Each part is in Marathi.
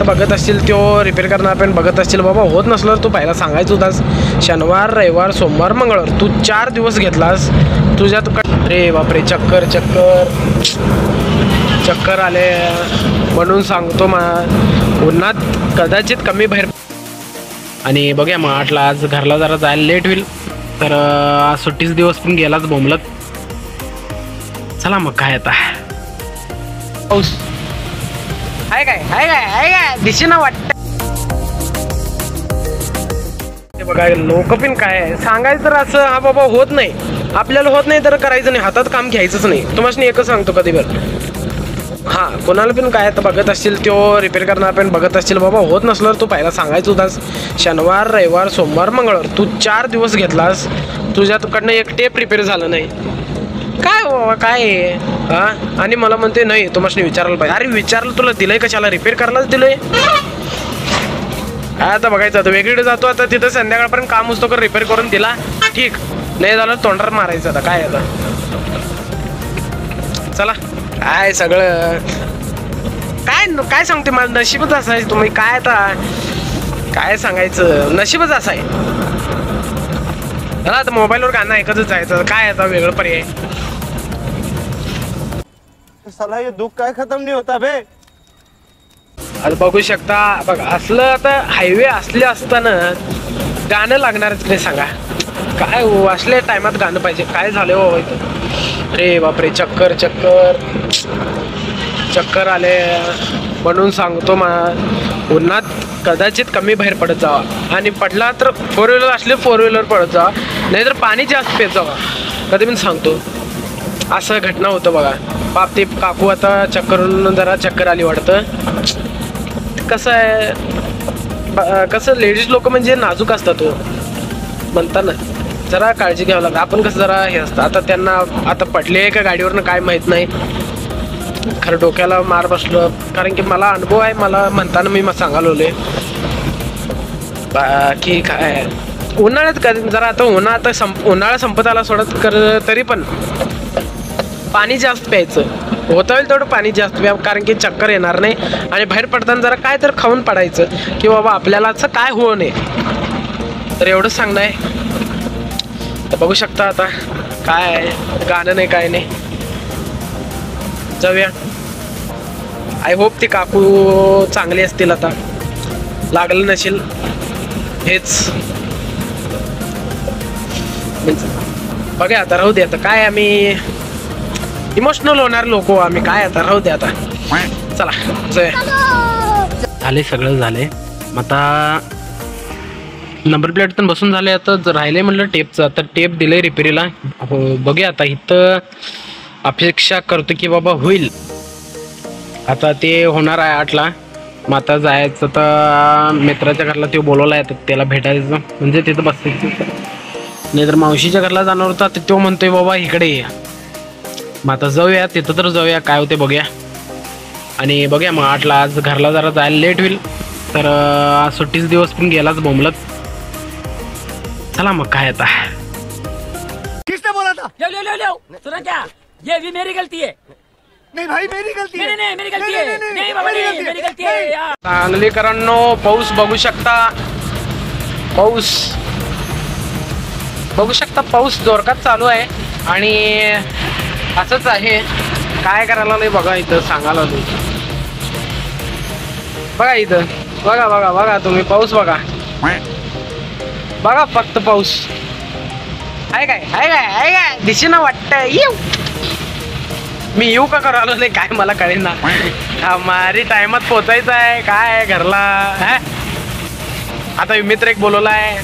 तर बघत असतील तो रिपेअर करणार पण बघत असतील बाबा होत नसलं तू पहिला सांगायचं होतास शनिवार रविवार सोमवार मंगळवार तू 4 दिवस घेतलास तुझ्यात रे बापरे चक्कर चक्कर चक्कर आले म्हणून सांगतो उन्हात कदाचित कमी बाहेर आणि बघूया मग 8ला आज घरला जरा जायला लेट होईल तर आज सुट्टीच दिवस पण गेलाच बोंबलत चला मग काय आता पाऊस आहे काय दिशेनं वाटत बघा लोक पण काय आहे सांगायचं तर असं हा बाबा होत नाही आपल्याला होत नाही तर करायचं नाही हातात काम घ्यायचंच नाही तुम्हाला एकच सांगतो कधी बरं हां कोणाला पण काय तर बघत असतील तो रिपेअर करणार पण बघत असतील बाबा होत नसलं तू पहिला सांगायचं होतास शनिवार रविवार सोमवार मंगळवार तू 4 दिवस घेतलास तुझ्याकडनं एक टेप रिपेअर झालं नाही काय बाबा काय हां आणि मला म्हणते नाही तुम्हाला विचारायला पाहिजे अरे विचारलं तुला दिलंय कशाला रिपेअर करायलाच दिलंय काय आता बघायचं आता वेगळीकडे जातो आता तिथं संध्याकाळपर्यंत काम असतो का रिपेअर करून दिला ठीक नाही झालं तोंडावर मारायचं आता काय आता चला काय सगळं काय काय सांगते माझं नशीबच असं आहे तुम्ही काय आता काय सांगायचं नशीबच असं आहे आता मोबाईलवर गाणं ऐकतच जायचं काय आता वेगळं पर्याय साला हे दुःख काय खतम नाही होता बे आता बघू शकता बघा असलं आता हायवे असले असताना गाणं लागणारच नाही सांगा काय असल्या टायमात गाणं पाहिजे काय झालं हो इथं रे बापरे चक्कर चक्कर चक्कर आले म्हणून सांगतो उन्हात कदाचित कमी बाहेर पडत जावा आणि पडला तर 4 व्हीलर असले 4 व्हीलर पडत जावा नाहीतर पाणी जास्त पेत जावा कधी पण सांगतो असं घटना होतं बघा बाप ते काकू आता चक्करून जरा चक्कर आली वाटतं कसं आहे कसं लेडीज लोक म्हणजे नाजूक असतात तो म्हणताना जरा काळजी घ्यावं लागतं आपण कसं जरा हे असतं आता त्यांना आता पडले का गाडीवरनं काय माहीत नाही खरं डोक्याला मार बसलं कारण की मला अनुभव आहे मला म्हणताना मी सांगालोले बाकी काय उन्हाळ्यात कधी जरा आता उन्हाळा संपत आला सोडत तरी पण पाणी जास्त प्यायचं होता होईल तेवढं पाणी जास्त प्या कारण की चक्कर येणार नाही आणि बाहेर पडताना जरा काय तर खाऊन पडायचं की बाबा आपल्याला असं काय होऊ नये तर एवढंच सांगणं आहे तर बघू शकता आता काय गाणं नाही काय नाही जाऊया आय होप ती काकू चांगली असतील आता लागलं नसेल हेच बघा आता राहू दे आता काय आम्ही इमोशनल होणार लोक आम्ही काय आता राहू दे आता चला झाले सगळं झाले मग आता नंबर प्लेट पण बसून झाले आता राहिले म्हणलं टेपचं आता टेप दिलंय रिपेरीला हो बघूया आता इथं अपेक्षा करतो की बाबा होईल आता ते होणार आहे 8ला मग आता जायचं तर मित्राच्या घरला ते बोलवला आहे त्याला भेटायचं म्हणजे तिथं बसायचं नाही तर मावशीच्या घरला जाणार होता तो म्हणतोय बाबा इकडे ये मग आता जाऊया तिथं तर जाऊया काय होते बघूया आणि बघूया मग 8ला आज घरला जरा जायला लेट होईल तर आज सुट्टीच दिवस पण गेलाच बोंबलत चला मग काय आता किसने बोला था लो सुना क्या ये भी मेरी गलती है नहीं भाई मेरी गलती है नहीं मेरी गलती है नहीं बाबा नहीं मेरी गलती है यार सांगलीकरांनो पाऊस बघू शकता पाऊस जोरदार चालू आहे आणि असंच आहे काय करायला नाही बघा इथं सांगायला नाही बघा इथं बघा तुम्ही पाऊस बघा फक्त पाऊस आहे काय दिशेनं वाटतंय येऊ मी येऊ का करायला नाही काय मला कळेल ना मारी टायमात पोचायचं आहे काय घरला आता मित्र एक बोलवला आहे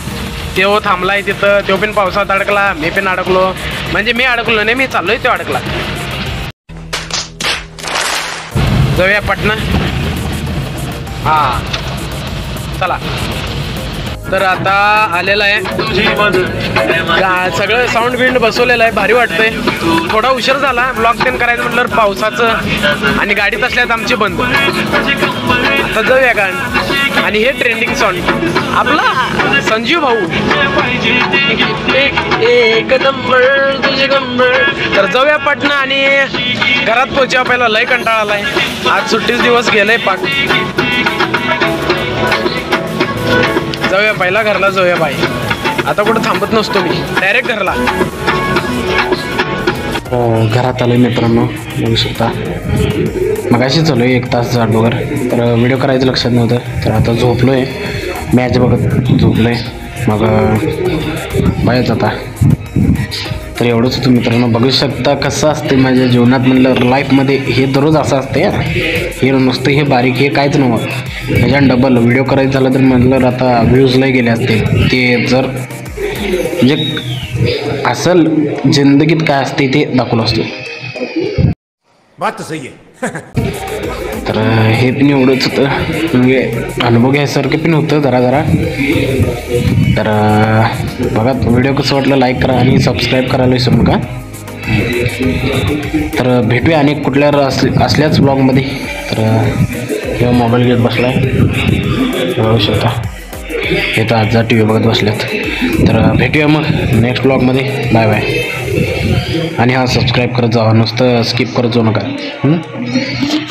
तो थांबलाय तिथं तो पण पावसात अडकला मी पण अडकलो म्हणजे मी अडकलो नाही मी चाललोय तो अडकला जाऊया पटना हा चला तर आता आलेला आहे सगळं साऊंड बिंड बसवलेलं आहे भारी वाटतंय थोडा उशीर झाला ब्लॉग तेन करायचं म्हटलं पावसाचं आणि गाडीत असल्यात आमची बंद आता जाऊया गाणं आणि हे ट्रेंडिंग सॉन्ग आपला संजीव भाऊ एक नंबर तुझे नंबर तर जाऊया पटना आणि घरात पोहोचूया पहिला लय कंटाळा आलाय आज सुट्टीच दिवस गेलाय पाक पहिला घरला जाऊया बाई. आता कुठं थांबत नसतो मी, डायरेक्ट घरला. घरात आलोय मित्रांनो, बघू शकता. मगाशी चालू आहे 1 तास अगोदर, तर व्हिडिओ करायचं लक्षात नव्हतं. तर आता झोपलो आहे, मॅच बघत झोपलो आहे. मग बाहेरच आता. तर एवढंच होतं मित्रांनो. बघू शकता कसं असते माझ्या जीवनात, म्हणलं लाईफमध्ये हे दररोज असं असते. हे नुसतं हे बारीक हे काहीच नव्हतं. ह्याच्यानं डबल व्हिडिओ करायचं झालं तर म्हणलं आता व्ह्यूजला गेले असते. ते जर म्हणजे असल जिंदगीत काय असते ते दाखवलं असतो. बात तो सही है. तर हे पण एवढंच होतं, म्हणजे अनुभव घ्यायसारखं पण होतं जरा. तर बघा व्हिडिओ कसं वाटलं लाईक करा आणि सबस्क्राईब करायला विसरू नका. तर भेटूया अनेक कुठल्या असल्याच ब्लॉगमध्ये. तर किंवा मोबाईल घेत बसला आहे बघू शकता. हे तर आजचा टी व्ही बघत बसल्यात. तर भेटूया मग नेक्स्ट ब्लॉगमध्ये. Bye bye. आणि हा सबस्क्राईब करत जावा, नुसतं स्किप करत जाऊ नका.